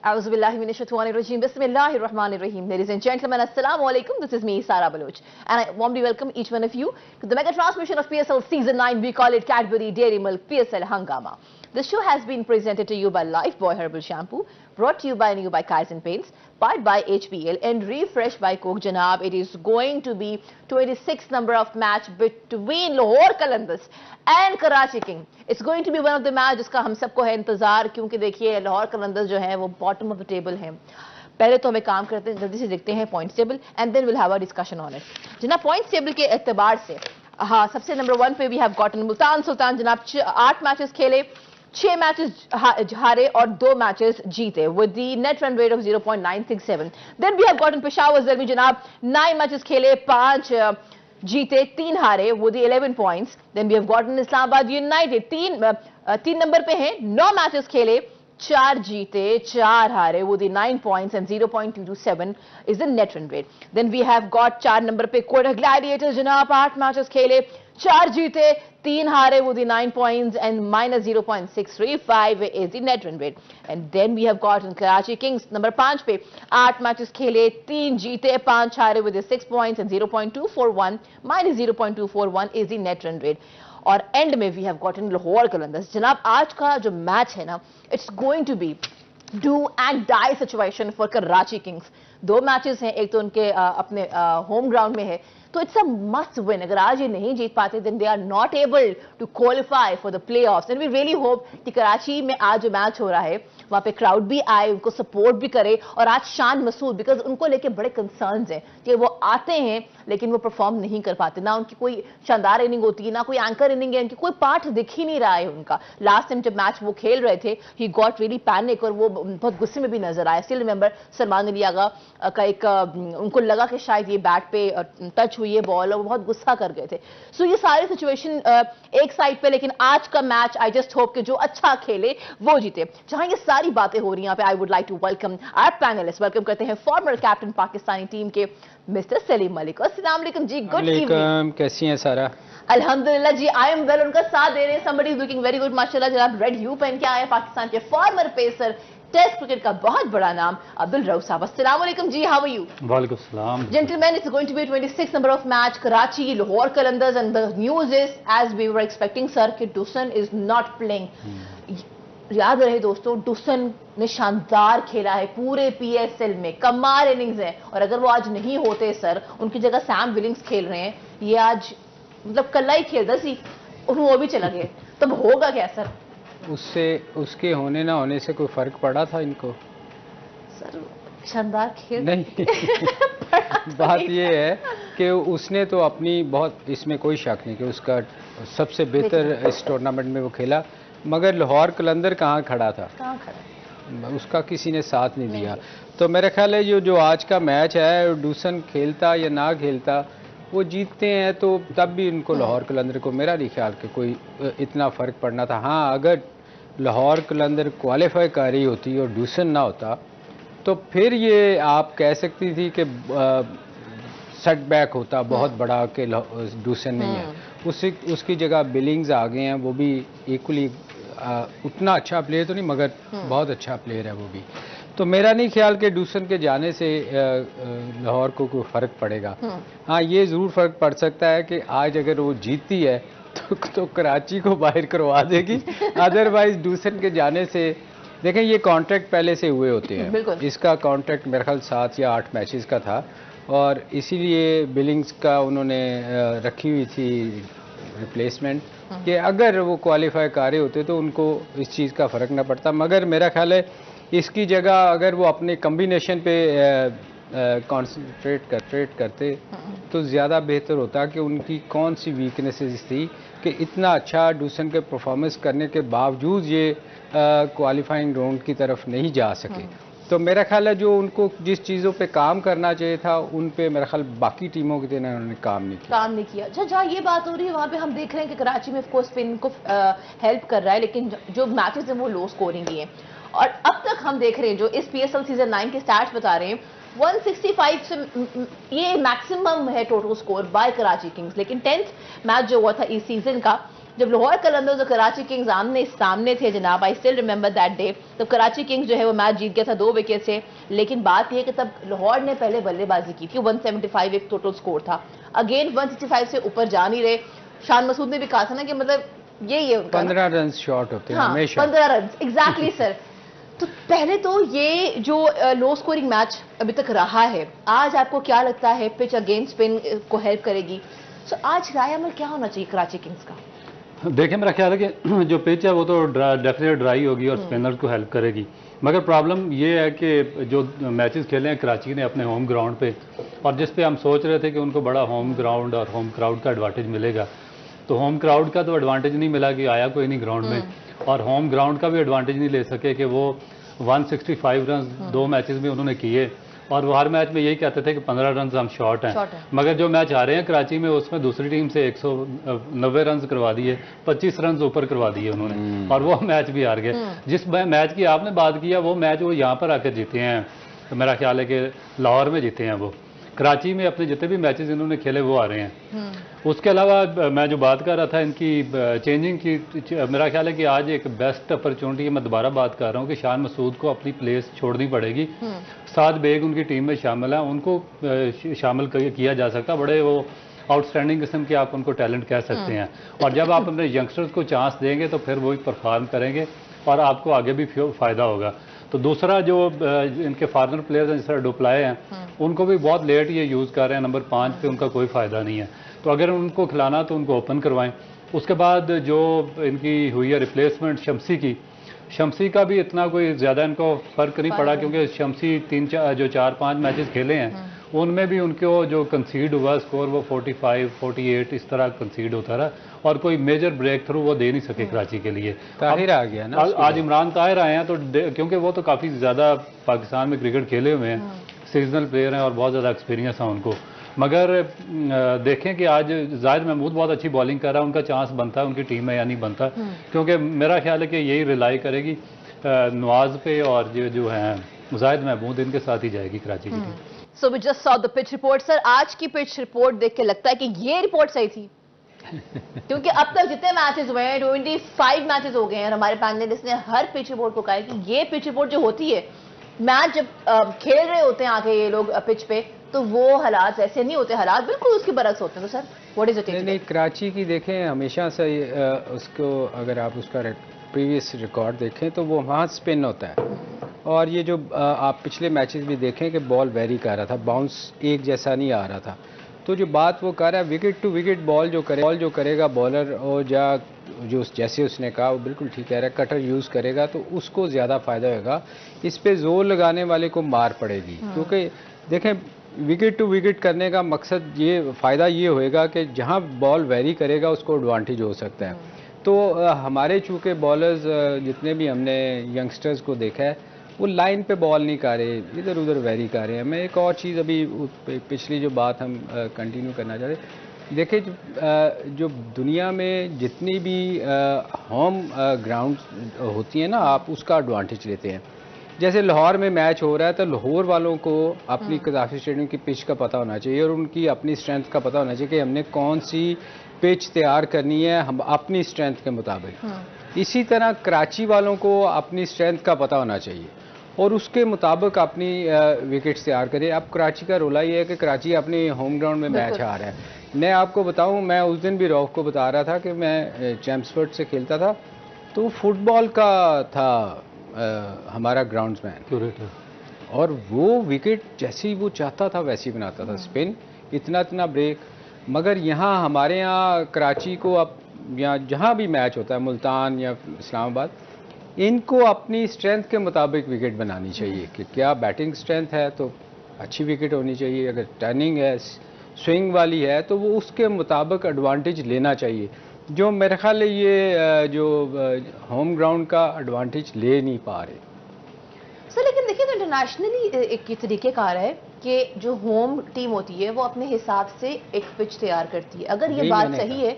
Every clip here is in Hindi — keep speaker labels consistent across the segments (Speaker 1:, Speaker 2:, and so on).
Speaker 1: Auzubillahiminashaitanirrajim. Bismillahirrahmanirrahim. Ladies and gentlemen, Assalamu alaikum. This is me, Sara Baloch. And I warmly welcome each one of you to the mega transmission of PSL Season 9. We call it Cadbury Dairy Milk PSL Hangama. The show has been presented to you by Lifebuoy Herbal Shampoo, brought to you by Kaizen Paints, powered by HPL and refreshed by Coke Janab. It is going to be 26th number of match between Lahore Qalandars and Karachi King. It's going to be one of the match जिसका हम सबको है इंतजार, क्योंकि देखिए लाहौर कलंदर्स जो है वो बॉटम ऑफ द टेबल है. पहले तो हमें काम करते हैं, जल्दी से देखते हैं points table and then will have a discussion on it. जनाब पॉइंट्स टेबल के एतबार से हाँ सबसे नंबर 1 पे we have gotten Multan Sultan. जनाब 8 मैचेस खेले, 6 मैचेस हारे और 2 मैचेस जीते with the net run rate of 0.967. Then we have gotten Peshawar Zalmi. जनाब 9 मैचेस खेले, 5 जीते, 3 हारे वो दी 11 points. Then we have gotten Islamabad United 3 number पे हैं, 9 मैचेस खेले, 4 जीते, 4 हारे वो दी 9 points and 0.227 is the net run rate. Then we have got 4 number पे कोटा ग्लैडिएटर्स. जनाब 8 मैचेस खेले, 4 जीते, 3 हारे वो दी 9 points and minus 0.635 is the net run rate. And then we have got Karachi Kings number 5 पे 8 मैचेस खेले, 3 जीते, 5 हारे with 6 points and 0.241 minus 0.241 is the net run rate. और एंड में we have gotten Lahore Qalandars. जनाब आज का जो मैच है ना, it's going to be do and die situation for Karachi Kings. 2 matches हैं, एक तो उनके अपने होम ग्राउंड में है, तो इट्स अ मस्ट विन. अगर आज ये नहीं जीत पाते then they are not able to qualify for the playoffs. And we really hope कि कराची में आज जो मैच हो रहा है वहां पे क्राउड भी आए, उनको सपोर्ट भी करे और आज शान मसूद, बिकॉज उनको लेके बड़े कंसर्न्स हैं कि वो आते हैं लेकिन वो परफॉर्म नहीं कर पाते. ना उनकी कोई शानदार इनिंग होती है, ना कोई एंकर इनिंग है, उनकी कोई पार्ट दिख ही नहीं रहा है उनका. लास्ट टाइम जब मैच वो खेल रहे थे ही गॉट रियली पैनिक और वो बहुत गुस्से में भी नजर आया. स्टिल रिमेंबर सलमान अली आगा का एक उनको लगा कि शायद ये बैट पे टच हुई है बॉल और वो बहुत गुस्सा कर गए थे. सो ये सारी सिचुएशन एक साइड पे, लेकिन आज का मैच आई जस्ट होप कि जो अच्छा खेले वो जीते. जहां ये सारी बातें हो रही हैं यहाँ पे I would like to welcome our panelist. Welcome करते हैं फॉर्मर कैप्टन पाकिस्तानी टीम के मिस्टर सलीम मलिक. अस्सलाम वालेकुम जी. Good evening.
Speaker 2: कैसी हैं सारा?
Speaker 1: अल्हम्दुलिल्लाह जी, आई एम वेल. उनका साथ दे रहे हैं somebody is looking very good माशाल्लाह. जनाब रेड ह्यू पहन के आए हैं पाकिस्तान के फॉर्मर पेसर, टेस्ट क्रिकेट का बहुत बड़ा नाम अब्दुल रऊफ साहब. अस्सलाम वालेकुम जी, हाउ आर यू?
Speaker 2: वालेकुम सलाम.
Speaker 1: Gentlemen, it's going to be 26th number of match Karachi Lahore Qalandars and the news is as we were expecting sir कि डुसन is not playing. याद रहे दोस्तों, डुसन ने शानदार खेला है पूरे पीएसएल में, कमाल इनिंग्स है. और अगर वो आज नहीं होते सर, उनकी जगह सैम विलिंग्स खेल रहे हैं, ये आज मतलब कल ही खेलता सी वो भी चला गया, तब होगा क्या सर?
Speaker 2: उससे उसके होने ना होने से कोई फर्क पड़ा था इनको?
Speaker 1: सर शानदार खेल
Speaker 2: नहीं बात ये है कि उसने तो अपनी बहुत, इसमें कोई शक नहीं कि उसका सबसे बेहतर इस टूर्नामेंट में वो खेला, मगर लाहौर कलंदर कहाँ खड़ा था?
Speaker 1: कहाँ खड़ा?
Speaker 2: उसका किसी ने साथ नहीं दिया. तो मेरा ख्याल है जो आज का मैच है, डूसन खेलता या ना खेलता, वो जीतते हैं तो तब भी उनको लाहौर कलंदर को मेरा नहीं ख्याल कि कोई इतना फ़र्क पड़ना था. हाँ, अगर लाहौर कलंदर क्वालिफाई कर रही होती और डूसन ना होता तो फिर ये आप कह सकती थी कि सेटबैक होता बहुत बड़ा कि डूसन नहीं है. उसकी जगह बिलिंग्स आ गए हैं, वो भी इक्वली उतना अच्छा प्लेयर तो नहीं मगर बहुत अच्छा प्लेयर है वो भी. तो मेरा नहीं ख्याल कि डूसन के जाने से लाहौर को कोई फ़र्क पड़ेगा. हाँ, ये ज़रूर फ़र्क पड़ सकता है कि आज अगर वो जीतती है तो कराची को बाहर करवा देगी. अदरवाइज डूसन के जाने से, देखें ये कॉन्ट्रैक्ट पहले से हुए होते हैं, इसका कॉन्ट्रैक्ट मेरे ख्याल 7 या 8 मैचेस का था और इसीलिए बिलिंग्स का उन्होंने रखी हुई थी रिप्लेसमेंट कि अगर वो क्वालिफाई कर रहे होते तो उनको इस चीज़ का फ़र्क ना पड़ता. मगर मेरा ख्याल है इसकी जगह अगर वो अपने कम्बिनेशन पे कॉन्सनट्रेट करते तो ज़्यादा बेहतर होता कि उनकी कौन सी वीकनेसेस थी कि इतना अच्छा डूसन के परफॉर्मेंस करने के बावजूद ये क्वालिफाइंग राउंड की तरफ नहीं जा सके. तो मेरा ख्याल है जो उनको जिस चीज़ों पे काम करना चाहिए था उन पे मेरा ख्याल बाकी टीमों की तरह उन्होंने काम नहीं किया.
Speaker 1: अच्छा, जहाँ ये बात हो रही है वहाँ पे हम देख रहे हैं कि कराची में ऑफकोर्स स्पिन को हेल्प कर रहा है, लेकिन जो मैचेस हैं वो लो स्कोरिंग ही हैं. और अब तक हम देख रहे हैं जो इस पीएसएल सीजन 9 के स्टैट्स बता रहे हैं 165 से ये मैक्सिमम है total score bye Karachi Kings. लेकिन 10th मैच जो हुआ था इस सीजन का जब लाहौर कलंदर्स और कराची किंग्स आमने सामने थे जनाब, I still remember that day, तब कराची किंग्स जो है वो मैच जीत गया था 2 विकेट से। लेकिन बात यह है कि तब लाहौर ने पहले बल्लेबाजी की थी, 175 एक टोटल स्कोर था, अगेन 165 से ऊपर जा नहीं रहे। शान मसूद ने भी कहा था ना कि मतलब यही है उनका
Speaker 2: 15 रन शॉर्ट होते हैं
Speaker 1: हाँ,
Speaker 2: हमेशा।
Speaker 1: 15 रन एग्जैक्टली सर। तो पहले तो ये जो लो स्कोरिंग मैच अभी तक रहा है, आज आपको क्या लगता है पिच अगेंस्ट स्पिन को हेल्प करेगी? सो आज राय अमल क्या होना चाहिए कराची किंग्स का?
Speaker 3: देखिए मेरा ख्याल है कि जो पिच है वो तो डेफिनेटली ड्राई होगी और स्पिनर्स को हेल्प करेगी, मगर प्रॉब्लम ये है कि जो मैचेस खेले हैं कराची ने अपने होम ग्राउंड पे, और जिस पे हम सोच रहे थे कि उनको बड़ा होम ग्राउंड और होम क्राउड का एडवांटेज मिलेगा, तो होम क्राउड का तो एडवांटेज नहीं मिला कि आया कोई नहीं ग्राउंड में, और होम ग्राउंड का भी एडवांटेज नहीं ले सके कि वो 165 रन 2 मैचेस में उन्होंने किए, और वो हर मैच में यही कहते थे कि 15 रन हम शॉर्ट हैं। मगर जो मैच आ रहे हैं कराची में उसमें दूसरी टीम से 190 रन करवा दिए, 25 रन ऊपर करवा दिए उन्होंने, और वो मैच भी हार गए। जिस मैच की आपने बात किया वो मैच वो यहाँ पर आकर जीते हैं, तो मेरा ख्याल है कि लाहौर में जीते हैं वो। कराची में अपने जितने भी मैचेस इन्होंने खेले वो आ रहे हैं। उसके अलावा मैं जो बात कर रहा था इनकी चेंजिंग की, मेरा ख्याल है कि आज एक बेस्ट अपॉर्चुनिटी, मैं दोबारा बात कर रहा हूँ कि शान मसूद को अपनी प्लेस छोड़नी पड़ेगी। साद बेग उनकी टीम में शामिल है, उनको शामिल किया जा सकता, बड़े वो आउटस्टैंडिंग किस्म के आप उनको टैलेंट कह सकते हैं, और जब आप अपने यंगस्टर्स को चांस देंगे तो फिर वही परफॉर्म करेंगे और आपको आगे भी फ़ायदा होगा। तो दूसरा जो इनके फॉरनर प्लेयर्स हैं जिस तरह डुप्लाए हैं, उनको भी बहुत लेट ये यूज़ कर रहे हैं, नंबर 5 पे उनका कोई फ़ायदा नहीं है, तो अगर उनको खिलाना तो उनको ओपन करवाएं। उसके बाद जो इनकी हुई है रिप्लेसमेंट शमसी का भी इतना कोई ज़्यादा इनको फ़र्क नहीं पड़ा, क्योंकि शमसी 4-5 मैचेस खेले हैं उनमें भी उनको जो कंसीड हुआ स्कोर वो 45, 48 इस तरह कंसीड होता रहा, और कोई मेजर ब्रेक थ्रू वो दे नहीं सके कराची के लिए।
Speaker 2: ताहिर आ गया ना
Speaker 3: आज इमरान ताहिर आए हैं, तो क्योंकि वो तो काफ़ी ज़्यादा पाकिस्तान में क्रिकेट खेले हुए हैं, सीजनल प्लेयर हैं और बहुत ज़्यादा एक्सपीरियंस है उनको। मगर देखें कि आज जाहिर महमूद बहुत अच्छी बॉलिंग कर रहा है, उनका चांस बनता है उनकी टीम में या नहीं बनता, क्योंकि मेरा ख्याल है कि यही रिलाई करेगी नवाज पे, और जो है जाहिद महमूद इनके साथ ही जाएगी कराची की team.
Speaker 1: So we just saw the pitch report. Sir आज की पिच रिपोर्ट देख के लगता है कि ये रिपोर्ट सही थी? क्योंकि अब तक जितने मैचेस हुए हैं 25 मैचेस हो गए हैं, और हमारे पैनलिस्ट ने हर पिच रिपोर्ट को कहा है कि ये पिच रिपोर्ट जो होती है, मैच जब खेल रहे होते हैं आके ये लोग पिच पे, तो वो हालात ऐसे नहीं होते, हालात बिल्कुल उसके बरक्स होते हैं। तो सर व्हाट इज इट?
Speaker 2: नहीं, कराची की देखें हमेशा से उसको अगर आप उसका प्रीवियस रिकॉर्ड देखें तो वो वहाँ स्पिन होता है, और ये जो आप पिछले मैचेस भी देखें कि बॉल वेरी कर रहा था, बाउंस एक जैसा नहीं आ रहा था। तो जो बात वो कर रहा है विकेट टू विकेट बॉल जो करेगा बॉलर, और जो जैसे उसने कहा वो बिल्कुल ठीक कह रहा है, कटर यूज़ करेगा तो उसको ज़्यादा फ़ायदा होगा, इस पे जोर लगाने वाले को मार पड़ेगी। क्योंकि देखें विकेट टू विकेट करने का मकसद ये फ़ायदा ये होएगा कि जहाँ बॉल वेरी करेगा उसको एडवांटेज हो सकता है। तो हमारे चूँकि बॉलर्स जितने भी हमने यंगस्टर्स को देखा है वो लाइन पे बॉल नहीं कर रहे, इधर उधर वेरी कर रहे हैं। मैं एक और चीज़ अभी पिछली जो बात हम कंटिन्यू करना चाह रहे, देखिए जो दुनिया में जितनी भी होम ग्राउंड होती हैं ना, आप उसका एडवांटेज लेते हैं। जैसे लाहौर में मैच हो रहा है तो लाहौर वालों को अपनी कज़ाफ़ी स्टेडियम की पिच का पता होना चाहिए, और उनकी अपनी स्ट्रेंथ का पता होना चाहिए कि हमने कौन सी पिच तैयार करनी है हम अपनी स्ट्रेंथ के मुताबिक। इसी तरह कराची वालों को अपनी स्ट्रेंथ का पता होना चाहिए और उसके मुताबिक अपनी विकेट्स तैयार करें। अब कराची का रोला ये है कि कराची अपने होम ग्राउंड में मैच हार है। मैं आपको बताऊं, मैं उस दिन भी रौफ को बता रहा था कि मैं चैम्प्सफोर्ड से खेलता था, तो फुटबॉल का था हमारा ग्राउंड्समैन, और वो विकेट जैसे ही वो चाहता था वैसे ही बनाता था, स्पिन इतना ब्रेक। मगर यहाँ हमारे यहाँ कराची को अब या जहाँ भी मैच होता है, मुल्तान या इस्लामाबाद, इनको अपनी स्ट्रेंथ के मुताबिक विकेट बनानी चाहिए कि क्या बैटिंग स्ट्रेंथ है तो अच्छी विकेट होनी चाहिए, अगर टर्निंग है स्विंग वाली है तो वो उसके मुताबिक एडवांटेज लेना चाहिए, जो मेरे ख्याल है ये जो होम ग्राउंड का एडवांटेज ले नहीं पा रहे।
Speaker 1: सर लेकिन देखिए तो इंटरनेशनली एक तरीक़ेकार है कि जो होम टीम होती है वो अपने हिसाब से एक पिच तैयार करती है। अगर ये बात सही है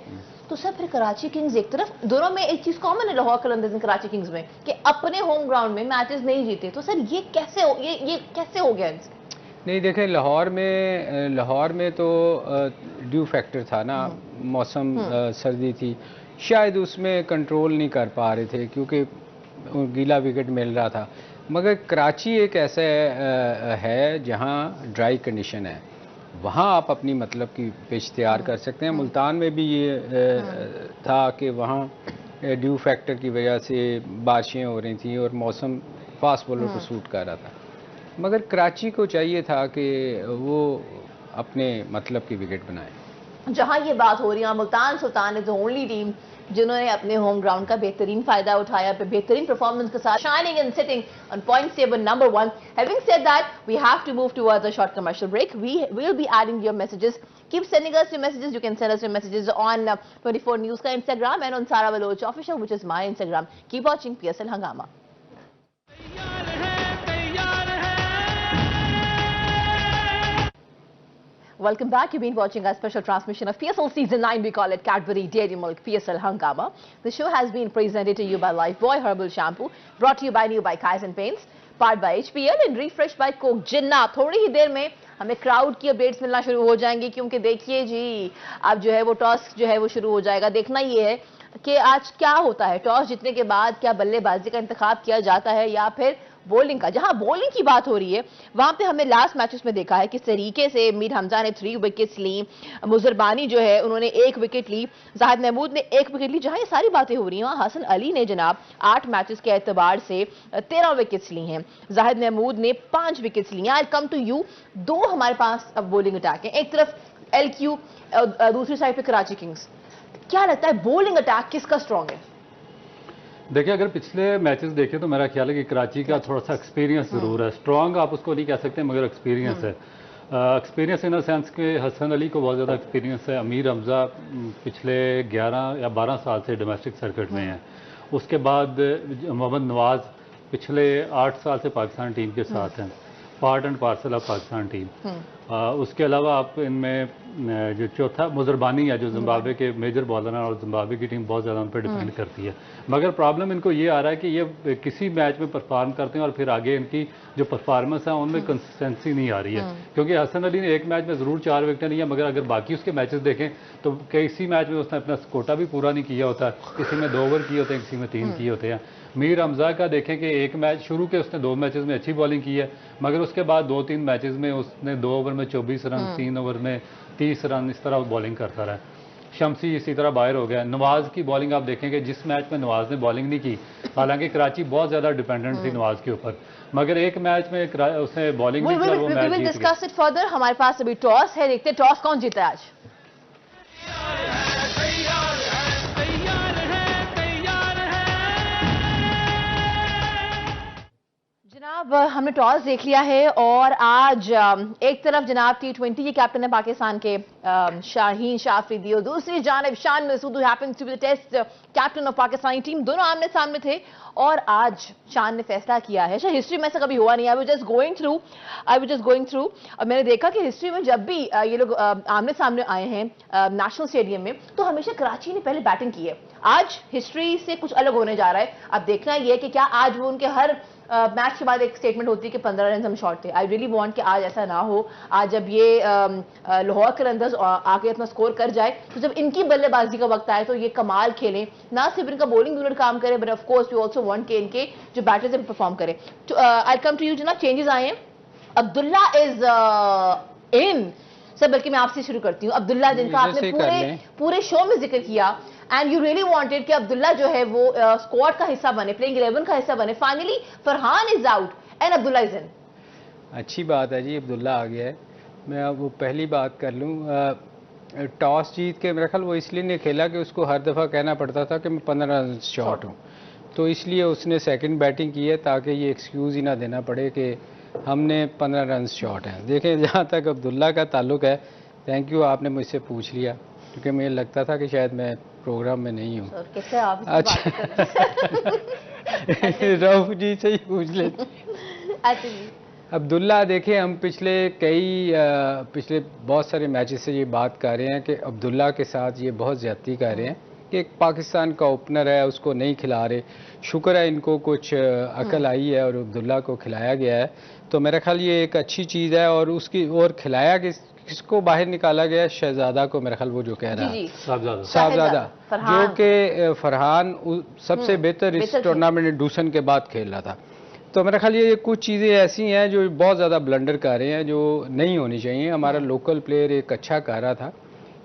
Speaker 1: तो सर फिर कराची किंग्स एक तरफ, दोनों में एक चीज कॉमन है लाहौर कलंदर्स और कराची किंग्स में कि अपने होम ग्राउंड में मैचेस नहीं जीते, तो सर ये कैसे हो गया इनसे?
Speaker 2: नहीं देखें, लाहौर में तो ड्यू फैक्टर था ना, मौसम सर्दी थी, शायद उसमें कंट्रोल नहीं कर पा रहे थे क्योंकि गीला विकेट मिल रहा था। मगर कराची एक ऐसा है जहां ड्राई कंडीशन है, वहां आप अपनी मतलब की पिच तैयार कर सकते हैं। मुल्तान में भी ये था कि वहां ड्यू फैक्टर की वजह से बारिशें हो रही थी और मौसम फास्ट बॉलर को सूट कर रहा था। मगर कराची को चाहिए था कि वो अपने मतलब की विकेट बनाए।
Speaker 1: जहां ये बात हो रही है, Multan Sultan is the only team जिन्होंने अपने होम ग्राउंड का बेहतरीन फायदा उठाया, बेहतरीन परफॉर्मेंस के साथ shining and sitting on points table number 1. Having said that, we have to move towards a short commercial break. We will be adding your messages. Keep sending us your messages. You can send us your messages on 24 News ka Instagram and on Sara Baloch Official, which is my Instagram. Keep watching PSL Hangama. Welcome back. You've been watching our special transmission of PSL Season 9. We call it Cadbury Dairy Milk PSL Hangama. The show has been presented to you by Lifebuoy Herbal Shampoo, brought to you by New by Kaizen Paints, powered by HPL and refreshed by Coke. जिन्ना थोड़ी ही देर में हमें क्राउड की अपडेट्स मिलना शुरू हो जाएंगी, क्योंकि देखिए जी अब जो है वो टॉस जो है वो शुरू हो जाएगा। देखना ये है कि आज क्या होता है। टॉस जीतने के बाद क्या बल्लेबाजी का इंतखाब किया जाता है या फिर बॉलिंग का। जहां बॉलिंग की बात हो रही है वहां पे हमने लास्ट मैचेस में देखा है किस तरीके से मीर हमजा ने 3 विकेट्स ली, मुजरबानी जो है उन्होंने 1 विकेट ली, जाहिद महमूद ने 1 विकेट ली। जहां ये सारी बातें हो रही हैं वहां हसन अली ने जनाब 8 मैचेस के एतबार से 13 विकेट्स ली हैं, जाहिद महमूद ने 5 विकेट्स ली हैं। आई कम टू यू, 2 हमारे पास अब बॉलिंग अटैक है, एक तरफ LQ दूसरी साइड पे कराची किंग्स। क्या लगता है बॉलिंग अटैक किसका स्ट्रॉन्ग है?
Speaker 3: देखिए, अगर पिछले मैचेस देखें तो मेरा ख्याल है कि कराची का थोड़ा सा एक्सपीरियंस ज़रूर है। स्ट्रॉन्ग आप उसको नहीं कह सकते मगर एक्सपीरियंस है। एक्सपीरियंस इन द सेंस कि हसन अली को बहुत ज़्यादा एक्सपीरियंस है। अमीर हमजा पिछले 11 या 12 साल से डोमेस्टिक सर्किट में हैं। उसके बाद मोहम्मद नवाज पिछले 8 साल से पाकिस्तान टीम के साथ हैं, part and parcel of Pakistan team. उसके अलावा आप इनमें जो चौथा मुजरबानी है जो जिम्बाब्वे के मेजर बॉलर हैं और जिम्बाब्वे की टीम बहुत ज़्यादा उन पर डिपेंड करती है। मगर प्रॉब्लम इनको ये आ रहा है कि ये किसी मैच में परफॉर्म करते हैं और फिर आगे इनकी जो परफॉर्मेंस है उनमें कंसिस्टेंसी नहीं आ रही है। क्योंकि हसन अली ने एक मैच में ज़रूर 4 विकेटें ली हैं, मगर अगर बाकी उसके मैचेस देखें तो किसी मैच में उसने अपना कोटा भी पूरा नहीं किया होता। किसी में 2 ओवर किए होते हैं, किसी में 3 किए होते हैं। मीर हमजा का देखें कि एक मैच शुरू के उसने 2 मैचेस में अच्छी बॉलिंग की है, मगर उसके बाद 2-3 मैचेस में उसने 2 ओवर में 24 रन, 3 ओवर में 30 रन, इस तरह बॉलिंग करता रहा। शमसी इसी तरह बाहर हो गया। नवाज की बॉलिंग आप देखेंगे, जिस मैच में नवाज ने बॉलिंग नहीं की, हालांकि कराची बहुत ज़्यादा डिपेंडेंट थी नवाज के ऊपर, मगर एक मैच में उसने बॉलिंग नहीं की, वो मैच जीत गया।
Speaker 1: हमारे पास अभी टॉस है, देखते टॉस कौन जीता है आज। जनाब हमने टॉस देख लिया है और आज एक तरफ जनाब T20 के कैप्टन है पाकिस्तान के शाहीन शाह अफरीदी और दूसरी जानब Shan Masood happens to be the test captain of Pakistani team. दोनों आमने सामने थे और आज शान ने फैसला किया है। शायद हिस्ट्री में ऐसा कभी हुआ नहीं। I was just going through और मैंने देखा कि हिस्ट्री में जब भी ये लोग आमने सामने आए हैं नेशनल स्टेडियम में तो हमेशा कराची ने पहले बैटिंग की है। आज हिस्ट्री से कुछ अलग होने जा रहा है। अब देखना यह है कि क्या आज वो उनके हर मैच के बाद एक स्टेटमेंट होती है कि 15 रन हम शॉर्ट थे। आई रियली वांट कि आज ऐसा ना हो। आज जब ये लाहौर के अंदर आके अपना स्कोर कर जाए तो जब इनकी बल्लेबाजी का वक्त आए तो ये कमाल खेलें, ना सिर्फ इनका बॉलिंग यूनिट काम करे but of course we also want कि इनके जो बैटर्स हैं परफॉर्म करें। आई कम टू यू जनाब, चेंजेस आए हैं। अब्दुल्ला इज इन सर, बल्कि मैं आपसे शुरू करती हूँ। अब्दुल्ला जिनका आपने पूरे शो में जिक्र किया एंड यू रियली वांटेड कि अब्दुल्ला जो है वो स्क्वाड का हिस्सा बने, प्लेइंग 11 का हिस्सा बने। Finally Farhan is out and Abdullah is in.
Speaker 2: अच्छी बात है जी, अब्दुल्ला आ गया है। मैं अब वो पहली बात कर लूँ, टॉस जीत के मेरा ख्याल वो इसलिए नहीं खेला कि उसको हर दफ़ा कहना पड़ता था कि मैं 15 रन शॉर्ट हूँ, तो इसलिए उसने सेकंड बैटिंग की है ताकि ये एक्सक्यूज़ ही ना देना पड़े कि हमने 15 रन शॉर्ट हैं। देखें, जहाँ तक अब्दुल्ला का ताल्लुक है, थैंक यू आपने मुझसे पूछ लिया, क्योंकि मुझे लगता था कि शायद मैं प्रोग्राम में नहीं हूँ। अच्छा रऊफ जी से ही पूछ लेते। अब्दुल्ला, देखें हम पिछले बहुत सारे मैचेस से ये बात कर रहे हैं कि अब्दुल्ला के साथ ये बहुत ज़्यादती कर रहे हैं कि एक पाकिस्तान का ओपनर है उसको नहीं खिला रहे। शुक्र है इनको कुछ अकल आई है और अब्दुल्ला को खिलाया गया है, तो मेरा ख्याल ये एक अच्छी चीज़ है। और उसकी और खिलाया किसको बाहर निकाला गया? शहजादा को, मेरा ख्याल वो जो कह रहा है,
Speaker 1: जी
Speaker 2: साहबजादा, जो कि फरहान सबसे बेहतर इस टूर्नामेंट में डूसन के बाद खेल रहा था। तो मेरा ख्याल ये कुछ चीज़ें ऐसी हैं जो बहुत ज़्यादा ब्लंडर कर रहे हैं, जो नहीं होनी चाहिए। हमारा लोकल प्लेयर एक अच्छा कर रहा था,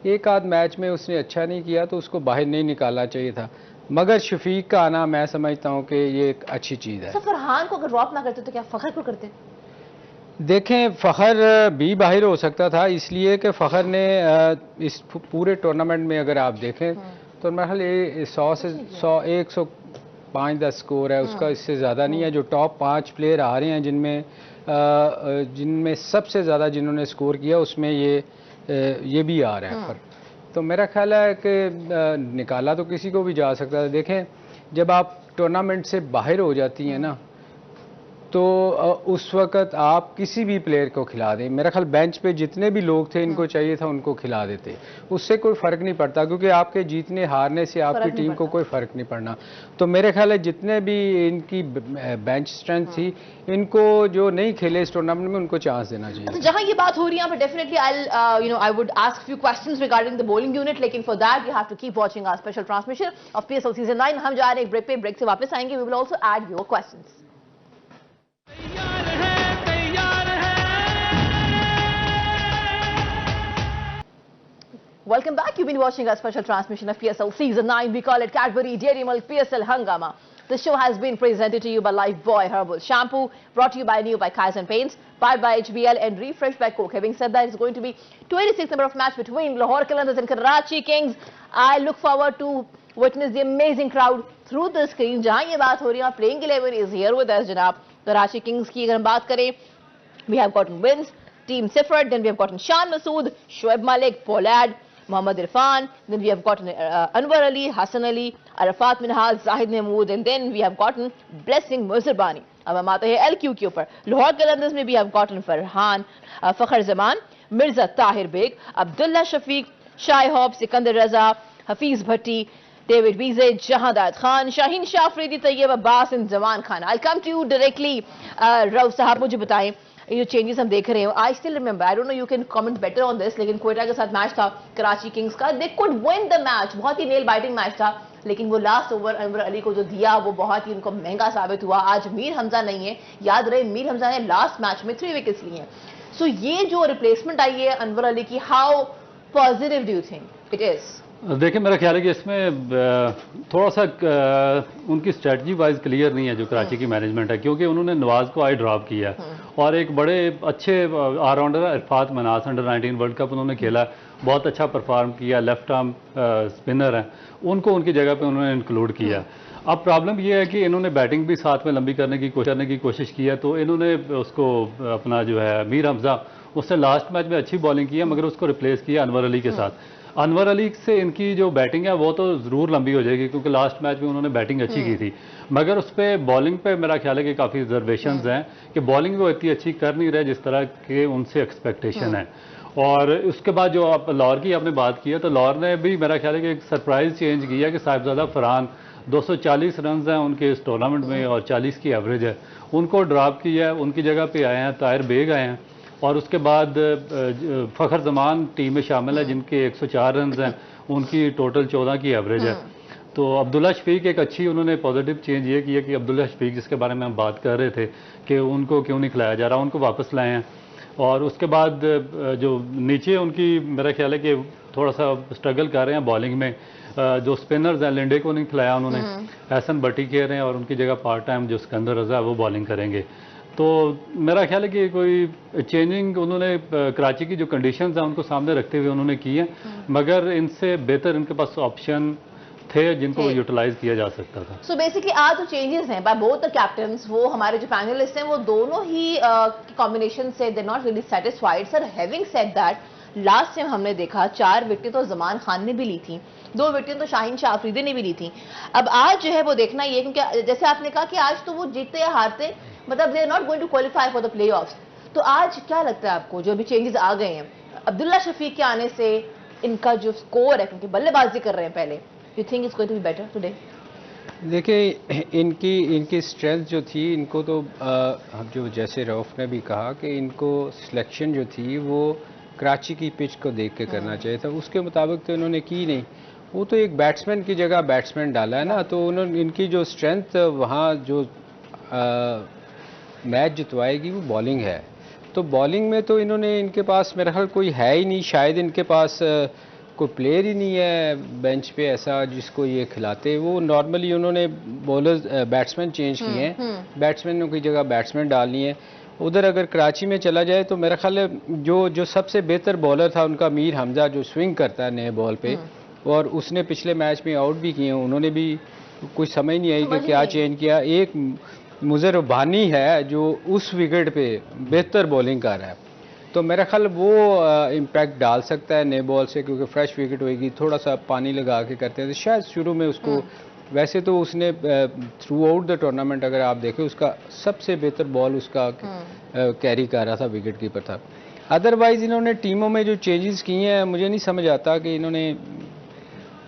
Speaker 2: एक आध मैच में उसने अच्छा नहीं किया तो उसको बाहर नहीं निकालना चाहिए था। मगर शफीक का आना मैं समझता हूँ कि ये एक अच्छी चीज़ है।
Speaker 1: फरहान को अगर ड्रॉप ना करते तो क्या फ़खर को करते?
Speaker 2: देखें, फ़खर भी बाहर हो सकता था, इसलिए कि फ़खर ने इस पूरे टूर्नामेंट में अगर आप देखें तो मेरा ख्याल ये 100 से 105-10 स्कोर है उसका, इससे ज़्यादा नहीं है। जो टॉप 5 प्लेयर आ रहे हैं जिनमें सबसे ज़्यादा जिन्होंने स्कोर किया उसमें ये भी आ रहा है पर। तो मेरा ख्याल है कि निकाला तो किसी को भी जा सकता है। देखें, जब आप टूर्नामेंट से बाहर हो जाती हैं ना, तो उस वक़्त आप किसी भी प्लेयर को खिला दें। मेरा ख्याल बेंच पे जितने भी लोग थे इनको चाहिए था उनको खिला देते, उससे कोई फ़र्क नहीं पड़ता, क्योंकि आपके जीतने हारने से आपकी टीम को कोई फ़र्क नहीं पड़ना। तो मेरे ख्याल है जितने भी इनकी बेंच स्ट्रेंथ थी, इनको जो नहीं खेले इस टूर्नामेंट में उनको चांस देना चाहिए।
Speaker 1: अच्छा, जहां ये बात हो रही है यहाँ पे definitely I would ask few questions regarding the bowling unit, लेकिन for that you have to keep watching our special transmission of PSL season 9। हम जा रहे हैं एक ब्रेक पे, ब्रेक से वापस आएंगे। We will also add your questions. Welcome back. You've been watching our special transmission of PSL Season 9. We call it Cadbury Dairy Milk PSL Hangama. The show has been presented to you by Lifebuoy Herbal Shampoo, brought to you by New by Kaizen Paints, powered by HBL and refreshed by Coke. Having said that, it's going to be 26th number of match between Lahore Qalandars and Karachi Kings. I look forward to witness the amazing crowd through the screen. जहां ये बात हो रही है, playing 11 is here with us, जनाब। Karachi Kings की अगर हम बात करें, we have gotten wins. Team Sifford, then we have gotten Shan Masood, Shoaib Malik, Pollard, Mohammad Irfan, then we have gotten Anwar Ali, Hassan Ali, Arafat Minhal, Zahid Mahmood, and then we have gotten Blessing Muzirbani. अब हम आते हैं LQ के ऊपर। लाहौर कलंदर्स में भी have gotten फरहान, फखर जमान, मिर्जा ताहिर बेग, अब्दुल्ला शफीक, शाह हॉब, Sikandar Raza, Hafeez Bhatti, David Wiese, Jahandad Khan, Shaheen Shah, Afridi Tayyab, Abbas and Zaman Khan. I come to you directly. Rauf sahab, मुझे बताएं ये जो चेंजेस हम देख रहे हो, I still remember, I don't know you can comment better on this, लेकिन क्वेटा के साथ मैच था कराची किंग्स का, they could win the match, बहुत ही नेल बाइटिंग मैच था, लेकिन वो लास्ट ओवर अनवर अली को जो दिया वो बहुत ही उनको महंगा साबित हुआ। आज मीर हमजा नहीं है, याद रहे मीर हमजा ने लास्ट मैच में 3 विकेट्स लिए हैं। सो ये जो रिप्लेसमेंट आई है अनवर अली की, how positive do you think it is?
Speaker 3: देखिए, मेरा ख्याल है कि इसमें थोड़ा सा उनकी स्ट्रेटजी वाइज क्लियर नहीं है जो कराची की मैनेजमेंट है, क्योंकि उन्होंने नवाज को आई ड्रॉप किया और एक बड़े अच्छे ऑलराउंडर इरफात मनास अंडर 19 वर्ल्ड कप उन्होंने खेला, बहुत अच्छा परफॉर्म किया, लेफ्ट आर्म स्पिनर हैं, उनको उनकी जगह पे उन्होंने इंक्लूड किया। अब प्रॉब्लम ये है कि इन्होंने बैटिंग भी साथ में लंबी करने की कोशिश की है, तो इन्होंने उसको अपना जो है मीर हमजा, उसने लास्ट मैच में अच्छी बॉलिंग की है, मगर उसको रिप्लेस किया अनवर अली के साथ। अनवर अली से इनकी जो बैटिंग है वो तो ज़रूर लंबी हो जाएगी, क्योंकि लास्ट मैच में उन्होंने बैटिंग अच्छी की थी, मगर उस पर बॉलिंग पे मेरा ख्याल है कि काफ़ी रिजर्वेशंस हैं कि बॉलिंग वो इतनी अच्छी कर नहीं रहे जिस तरह के उनसे एक्सपेक्टेशन है। और उसके बाद जो आप लाहौर की आपने बात की है, तो लाहौर ने भी मेरा ख्याल है कि एक सरप्राइज चेंज किया कि साहिबजादा फरहान 240 रन हैं उनके इस टूर्नामेंट में और 40 की एवरेज है, उनको ड्रॉप किया है, उनकी जगह पे आए हैं ताहिर बेग आए हैं, और उसके बाद फ़खर जमान टीम में शामिल है जिनके 104 रन हैं, उनकी टोटल 14 की एवरेज है। तो अब्दुल्ला शफीक एक अच्छी उन्होंने पॉजिटिव चेंज ये किया कि अब्दुल्ला शफीक जिसके बारे में हम बात कर रहे थे कि उनको क्यों नहीं खिलाया जा रहा, उनको वापस लाए हैं। और उसके बाद जो नीचे उनकी मेरा ख्याल है कि थोड़ा सा स्ट्रगल कर रहे हैं बॉलिंग में, जो स्पिनर्स हैं लिंडे को नहीं खिलाया उन्होंने, हसन भट्टी खेल रहे हैं और उनकी जगह पार्ट टाइम जो सिकंदर रजा है वो बॉलिंग करेंगे। तो मेरा ख्याल है कि कोई चेंजिंग उन्होंने कराची की जो कंडीशंस हैं उनको सामने रखते हुए उन्होंने की है, मगर इनसे बेहतर इनके पास ऑप्शन थे जिनको यूटिलाइज किया जा सकता था।
Speaker 1: सो बेसिकली आज जो चेंजेस हैं बाय बोथ द कैप्टन्स, वो हमारे जो पैनलिस्ट हैं वो दोनों ही कॉम्बिनेशन से they not really satisfied. Sir, having said that, last time हमने देखा 4 विकेट तो जमान खान ने भी ली थी, 2 विकेट तो शाहीन शाह अफरीदी ने भी ली थी। अब आज जो है वो देखना ये, क्योंकि जैसे आपने कहा कि आज तो वो जीतते या हारते, मतलब they are not going to qualify for the playoffs. तो आज क्या लगता है आपको, जो अभी चेंजेस आ गए हैं अब्दुल्ला शफीक के आने से, इनका जो स्कोर है, क्योंकि बल्लेबाजी कर रहे हैं पहले, you think it's going to be better today?
Speaker 2: देखिए, इनकी स्ट्रेंथ जो थी, इनको तो जो जैसे रऊफ ने भी कहा कि इनको सिलेक्शन जो थी वो कराची की पिच को देख के करना चाहिए था, उसके मुताबिक तो इन्होंने की नहीं। वो तो एक बैट्समैन की जगह बैट्समैन डाला है ना, तो उन्होंने इनकी जो स्ट्रेंथ वहाँ जो मैच जितवाएगी वो बॉलिंग है। तो बॉलिंग में तो इन्होंने, इनके पास मेरा ख्याल कोई है ही नहीं, शायद इनके पास कोई प्लेयर ही नहीं है बेंच पे ऐसा जिसको ये खिलाते। वो नॉर्मली उन्होंने बॉलर्स बैट्समैन चेंज किए हैं, बैट्समैनों की जगह बैट्समैन डालनी है। उधर अगर कराची में चला जाए तो मेरा ख्याल है जो सबसे बेहतर बॉलर था उनका मीर हमजा, जो स्विंग करता है नए बॉल पे, और उसने पिछले मैच में आउट भी किए, उन्होंने भी कुछ समझ नहीं आई कि क्या चेंज किया। एक मुजर बानी है जो उस विकेट पे बेहतर बॉलिंग कर रहा है, तो मेरा ख्याल वो इम्पैक्ट डाल सकता है नए बॉल से, क्योंकि फ्रेश विकेट होएगी, थोड़ा सा पानी लगा के करते हैं तो शायद शुरू में उसको। वैसे तो उसने थ्रू आउट द टूर्नामेंट अगर आप देखें उसका सबसे बेहतर बॉल उसका कैरी कर रहा था, विकेट कीपर था। अदरवाइज इन्होंने टीमों में जो चेंजेस किए हैं मुझे नहीं समझ आता कि इन्होंने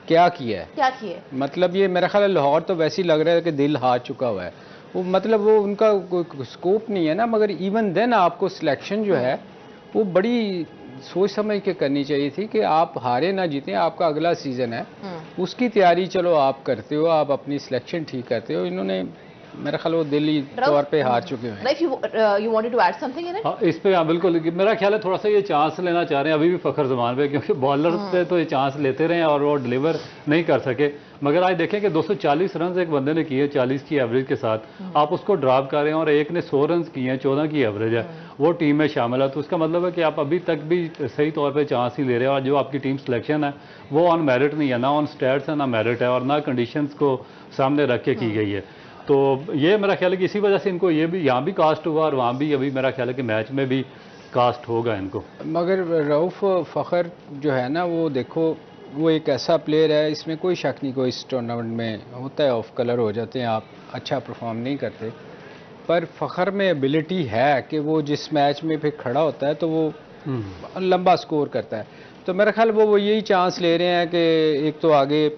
Speaker 2: क्या किया है।
Speaker 1: क्या किया?
Speaker 2: मतलब ये मेरा ख्याल लाहौर तो वैसे ही लग रहा है कि दिल हार चुका हुआ है, वो मतलब वो उनका कोई स्कोप नहीं है ना। मगर इवन देन आपको सिलेक्शन जो है वो बड़ी सोच समझ के करनी चाहिए थी कि आप हारे ना जीतें, आपका अगला सीजन है, उसकी तैयारी चलो आप करते हो, आप अपनी सिलेक्शन ठीक करते हो। इन्होंने मेरा ख्याल वो दिल्ली तौर पे हार चुके हैं।
Speaker 1: You wanted to add something in it?
Speaker 3: हाँ, इस पे हाँ बिल्कुल, मेरा ख्याल है थोड़ा सा ये चांस लेना चाह रहे हैं अभी भी फखर जमान पे, क्योंकि बॉलर पे तो ये चांस लेते रहे और वो डिलीवर नहीं कर सके। मगर आज देखें कि 240 रन एक बंदे ने किए 40 की एवरेज के साथ, आप उसको ड्रॉप कर रहे हैं और एक ने 100 रन किए हैं, 14 की एवरेज है, वो टीम में शामिल है। तो उसका मतलब है कि आप अभी तक भी सही तौर पे चांस नहीं ले रहे हैं, और जो आपकी टीम सिलेक्शन है वो ऑन मेरिट नहीं है, ना ऑन स्टैट्स है ना मेरिट है, और ना कंडीशंस को सामने रख के की गई है। तो ये मेरा ख्याल है कि इसी वजह से इनको ये भी यहाँ भी कास्ट हुआ और वहाँ भी अभी मेरा ख्याल है कि मैच में भी कास्ट होगा इनको।
Speaker 2: मगर रऊफ फ़खर जो है ना, वो देखो वो एक ऐसा प्लेयर है, इसमें कोई शक नहीं, कोई इस टूर्नामेंट में होता है ऑफ कलर हो जाते हैं, आप अच्छा परफॉर्म नहीं करते, पर फ़खर में एबिलिटी है कि वो जिस मैच में फिर खड़ा होता है तो वो लंबा स्कोर करता है। तो मेरा ख्याल वो यही चांस ले रहे हैं कि एक तो आगे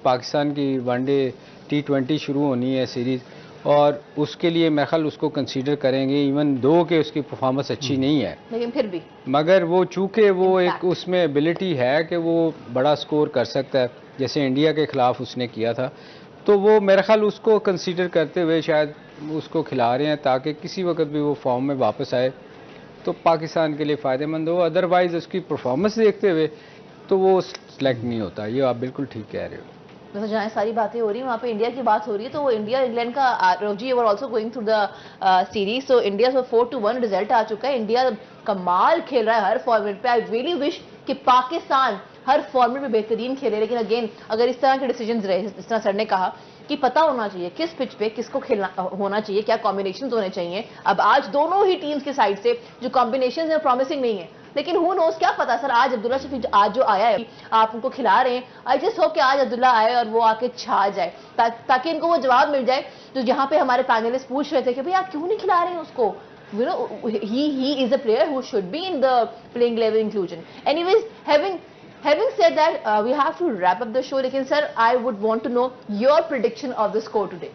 Speaker 2: पाकिस्तान की वनडे T20 शुरू होनी है सीरीज़, और उसके लिए मेरा ख्याल उसको कंसीडर करेंगे, इवन दो के उसकी परफॉर्मेंस अच्छी नहीं है,
Speaker 1: लेकिन फिर भी
Speaker 2: मगर वो चूँकि वो एक उसमें एबिलिटी है कि वो बड़ा स्कोर कर सकता है, जैसे इंडिया के ख़िलाफ़ उसने किया था, तो वो मेरा ख्याल उसको कंसीडर करते हुए शायद उसको खिला रहे हैं ताकि किसी वक्त भी वो फॉर्म में वापस आए तो पाकिस्तान के लिए फ़ायदेमंद हो। अदरवाइज़ उसकी परफॉर्मेंस देखते हुए तो वो सिलेक्ट नहीं होता। ये आप बिल्कुल ठीक कह रहे हो।
Speaker 1: मतलब जहाँ सारी बातें हो रही हैं वहाँ पे इंडिया की बात हो रही है, तो वो इंडिया इंग्लैंड का रोजी were also going through the series, so India 4-1 result आ चुका है। इंडिया कमाल खेल रहा है हर फॉर्मेट पे। आई रियली विश कि पाकिस्तान हर फॉर्मेट में बेहतरीन खेले, लेकिन अगेन अगर इस तरह के डिसीजंस रहे, इस तरह सर ने कहा कि पता होना चाहिए किस पिच पे किसको खेलना होना चाहिए, क्या कॉम्बिनेशंस होने चाहिए। अब आज दोनों ही टीम्स की साइड से जो कॉम्बिनेशंस हैं प्रॉमिसिंग नहीं है, लेकिन हु नोस, क्या पता सर। आज अब्दुल्ला शफी आज जो आया है, आप उनको खिला रहे हैं, आई जस्ट होप कि आज अब्दुल्ला आए और वो आके छा जाए, ताकि इनको वो जवाब मिल जाए जो जहां पे हमारे पैनलिस्ट पूछ रहे थे कि भाई आप क्यों नहीं खिला रहे हैं उसको। You know, he is a player who should be in the playing 11 inclusion. Anyways, having said that, we have to wrap up the show. लेकिन sir, I would want to know your prediction of the score today.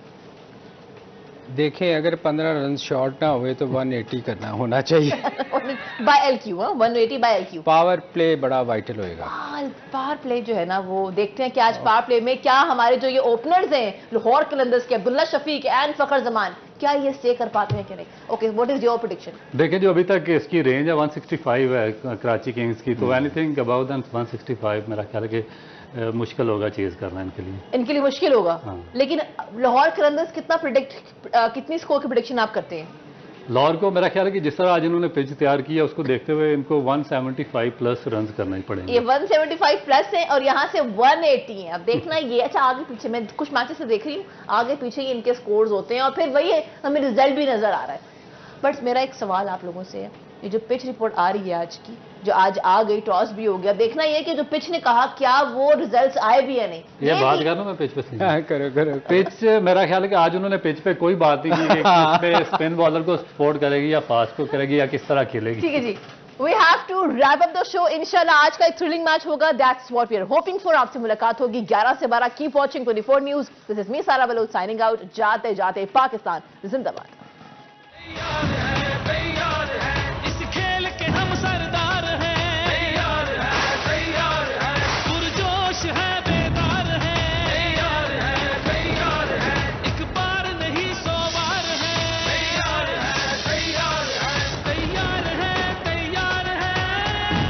Speaker 2: देखें, अगर 15 रन शॉर्ट ना हुए तो 180 करना होना चाहिए
Speaker 1: by LQ, 180 by LQ.
Speaker 2: Power play बड़ा वाइटल होएगा।
Speaker 1: पावर प्ले जो है ना, वो देखते हैं कि आज पावर प्ले में क्या हमारे जो ये ओपनर्स हैं लाहौर कलंदर्स के अब्दुल्ला शफीक एंड फखर जमान, क्या ये स्टे कर पाते हैं कि नहीं। Okay, what is your prediction?
Speaker 3: देखिए, जो अभी तक इसकी रेंज है 165 है कराची किंग्स की, तो एनीथिंग अबाउट दैन 165 मेरा ख्याल है कि मुश्किल होगा चेज करना इनके लिए
Speaker 1: मुश्किल होगा।
Speaker 3: हाँ।
Speaker 1: लेकिन लाहौर कलंदर्स कितनी स्कोर की प्रेडिक्शन आप करते हैं?
Speaker 3: लाहौर को मेरा ख्याल है कि जिस तरह आज इन्होंने पिच तैयार किया उसको देखते हुए इनको 175 प्लस रन करना ही पड़ेंगे।
Speaker 1: ये 175 प्लस है और यहाँ से 180 है। अब देखना ये, अच्छा आगे पीछे मैं कुछ मैचेस से देख रही हूँ, आगे पीछे ही इनके स्कोर्स होते हैं और फिर वही है, हमें रिजल्ट भी नजर आ रहा है। बट मेरा एक सवाल आप लोगों से है, ये जो पिच रिपोर्ट आ रही है आज की, जो आज आ गई, टॉस भी हो गया, देखना ये कि जो पिच ने कहा क्या वो रिजल्ट्स आए भी या नहीं।
Speaker 3: ये बात कर रहा हूं मैं पिच पे
Speaker 2: करो
Speaker 3: पिच मेरा ख्याल है कि आज उन्होंने पिच पे कोई बात नहीं की कि स्पिन बॉलर को सपोर्ट करेगी या फास्ट को करेगी या किस तरह खेलेगी।
Speaker 1: ठीक है जी, we have to wrap up the show. इंशाल्लाह आज का एक थ्रिलिंग मैच होगा, that's what we are hoping for। आपसे मुलाकात होगी 11 से 12। Keep watching 24 news. This is me सारा बलोच साइनिंग आउट। जाते जाते पाकिस्तान जिंदाबाद।